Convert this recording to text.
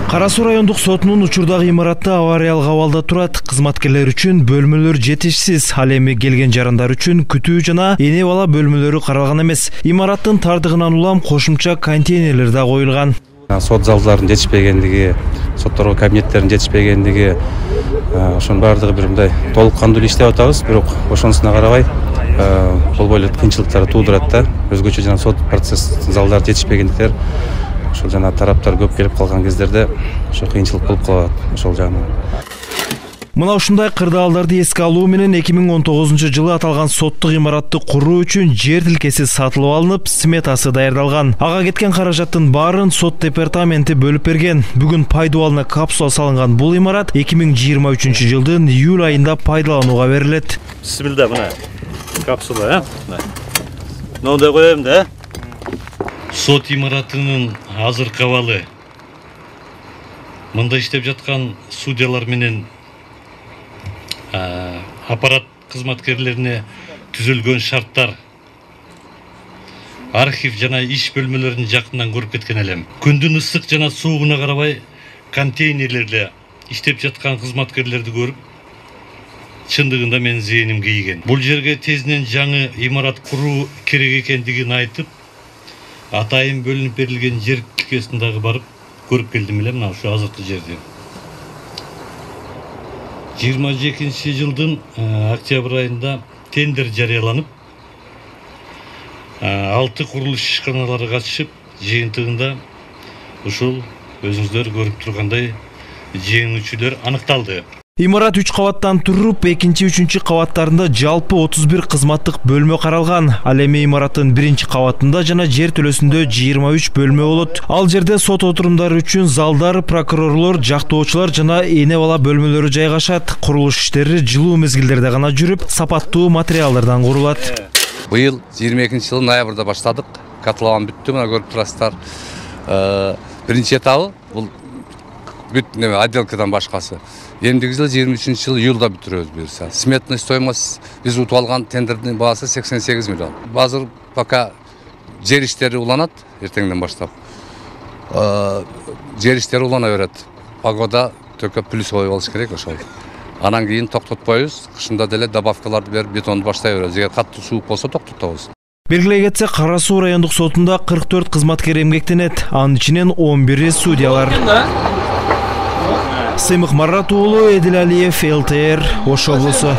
Кара Суу райондук сотунун учурдагы имаратта авариялык абалда турат. Кызматкерлер үчүн бөлмөлөр жетишсиз. Ал эми келген жарандар үчүн күтүү жана эне бала бөлмөлөрү каралган эмес. Имараттын тардыгынан улам кошумча контейнерлер да коюлган. Сот залдарынын жетишпегендиги, сотторго кабинеттердин жетишпегендиги, ошонун баардыгы бир мындай толук кандуу иштеп атабыз. Бирок ошонусуна карабай болбой эле кыйынчылыктар туудурат да. Өзгөчө жана сот процесс залдары жетишпегендиктер ошол жана тараптар көп келип калган кездерде ошо кыйынчылык болуп калат ошол жагынан. Мына ушундай кырдаалдарды эске алуу менен 2019-жылы аталган соттук имаратты куруу үчүн жер тилкеси сатылып алынып, сметасы даярдалган. Ага кеткен каражаттын баарын сот департаменти бөлүп берген. Бүгүн пайдубалына капсула салынган бул имарат 2023-жылдын июль айында пайдаланууга берилет. Бисмилла, мына капсула, Мындай коем да. Сот имаратынын азыркы абалы. Мында иштеп жаткан судьялар менен аппарат кызматкерлерине түзүлгөн шарттар, архив жана иш бөлмөлөрүн жакындан көрүп кеткен элем. Күндүн ысык жана суугуна карабай контейнерлерде иштеп жаткан кызматкерлерди көрүп, чындыгында менин зээним кейиген. Бул жерге тезинен жаңы имарат куруу керек экендигин айтып, атайын бөлүнүп берилген жер тилкесин дагы барып көрүп келдим эле, мына ушу азыркы жерди. 22-жылдын октябрь айында тендер жарыяланып, 6 курулуш ишканалары катышып, жыйынтыгында ушул өзүңүздөр көрүп тургандай жеңүүчүлөр аныкталды. Имарат 3 кабаттан туруп, 2-3 кабаттарында жалпы 31 кызматтык бөлмө каралган. Ал эми имараттын 1-кабатында жана жер төлөсүндө 23 бөлмө болот. Ал жерде сот отурумдары үчүн залдар, прокурорлор, жактоочулар жана эне бала бөлмөлөрү жайгашат. Курулуш иштери жылуу мезгилдерде гана жүрүп, сапаттуу материалдардан курулат. Быйыл 22-жылы ноябрда баштадык. Котлован бүттү, мына көрүп турасыздар. Биринчи этабы бул бүт отделкадан башкасы. Эндиги жылы 23-жылы июлда бүтүрөбүз буюрса. Сметный стоимость биз утуп алган тендердин баасы 88 миллион. Азыр пока жер иштери уланат, эртеңден баштап. Жер иштери улана берет. Погода только плюс коюп алыш керек ошол. Анан кийин токтотпойбуз. Кышында деле добавкаларды берип бетонду баштай беребиз. Эгер катуу суук болсо токтотобуз. Белгилей кетсек, Кара Суу райондук сотунда 44 кызматкер эмгектенет. Анын ичинен 11 судьялар. Сыймык Марат уулу, Эдил Алиев, ЛТР, Ош облусу.